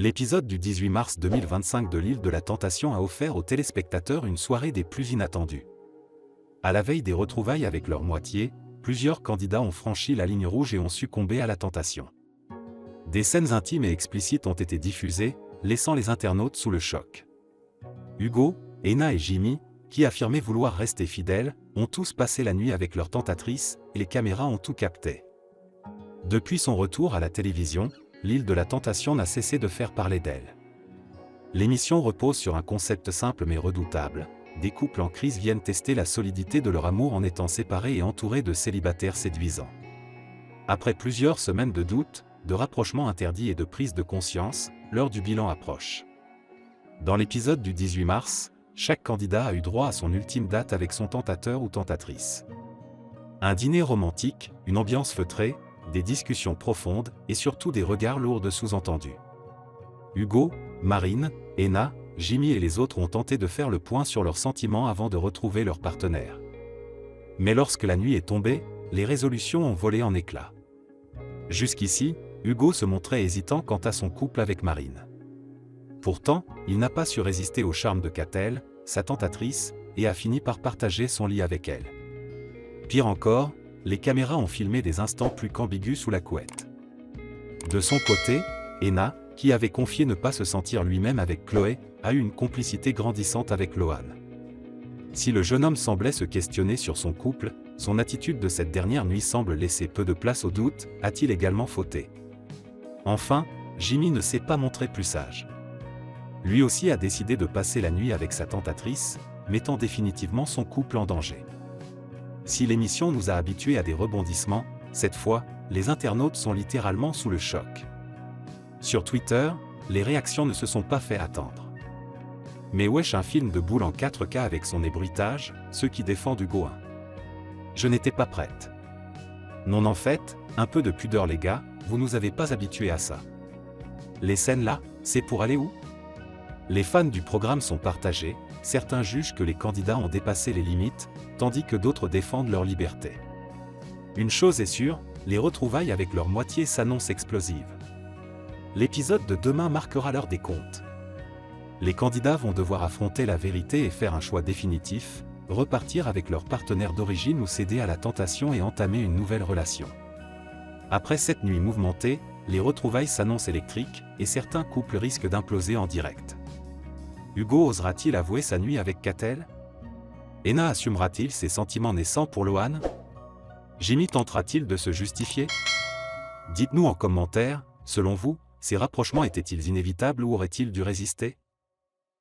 L'épisode du 18 mars 2025 de l'île de la Tentation a offert aux téléspectateurs une soirée des plus inattendues. À la veille des retrouvailles avec leur moitié, plusieurs candidats ont franchi la ligne rouge et ont succombé à la tentation. Des scènes intimes et explicites ont été diffusées, laissant les internautes sous le choc. Hugo, Ena et Jimmy, qui affirmaient vouloir rester fidèles, ont tous passé la nuit avec leur tentatrice, et les caméras ont tout capté. Depuis son retour à la télévision, l'île de la Tentation n'a cessé de faire parler d'elle. L'émission repose sur un concept simple mais redoutable. Des couples en crise viennent tester la solidité de leur amour en étant séparés et entourés de célibataires séduisants. Après plusieurs semaines de doutes, de rapprochements interdits et de prise de conscience, l'heure du bilan approche. Dans l'épisode du 18 mars, chaque candidat a eu droit à son ultime date avec son tentateur ou tentatrice. Un dîner romantique, une ambiance feutrée, des discussions profondes et surtout des regards lourds de sous-entendus. Hugo, Marine, Ena, Jimmy et les autres ont tenté de faire le point sur leurs sentiments avant de retrouver leur partenaire. Mais lorsque la nuit est tombée, les résolutions ont volé en éclats. Jusqu'ici, Hugo se montrait hésitant quant à son couple avec Marine. Pourtant, il n'a pas su résister au charme de Catel, sa tentatrice, et a fini par partager son lit avec elle. Pire encore, les caméras ont filmé des instants plus qu'ambigus sous la couette. De son côté, Ena, qui avait confié ne pas se sentir lui-même avec Chloé, a eu une complicité grandissante avec Lohan. Si le jeune homme semblait se questionner sur son couple, son attitude de cette dernière nuit semble laisser peu de place au doute. A-t-il également fauté? Enfin, Jimmy ne s'est pas montré plus sage. Lui aussi a décidé de passer la nuit avec sa tentatrice, mettant définitivement son couple en danger. Si l'émission nous a habitués à des rebondissements, cette fois, les internautes sont littéralement sous le choc. Sur Twitter, les réactions ne se sont pas fait attendre. Mais wesh, un film de boule en 4K avec son ébruitage, ceux qui défendent Hugo 1. Je n'étais pas prête. Non, en fait, un peu de pudeur les gars, vous nous avez pas habitués à ça. Les scènes là, c'est pour aller où? Les fans du programme sont partagés, certains jugent que les candidats ont dépassé les limites, tandis que d'autres défendent leur liberté. Une chose est sûre, les retrouvailles avec leur moitié s'annoncent explosives. L'épisode de demain marquera l'heure des comptes. Les candidats vont devoir affronter la vérité et faire un choix définitif, repartir avec leur partenaire d'origine ou céder à la tentation et entamer une nouvelle relation. Après cette nuit mouvementée, les retrouvailles s'annoncent électriques et certains couples risquent d'imploser en direct. Hugo osera-t-il avouer sa nuit avec Catel? Ena assumera-t-il ses sentiments naissants pour Lohan? Jimmy tentera-t-il de se justifier? Dites-nous en commentaire, selon vous, ces rapprochements étaient-ils inévitables ou auraient-ils dû résister?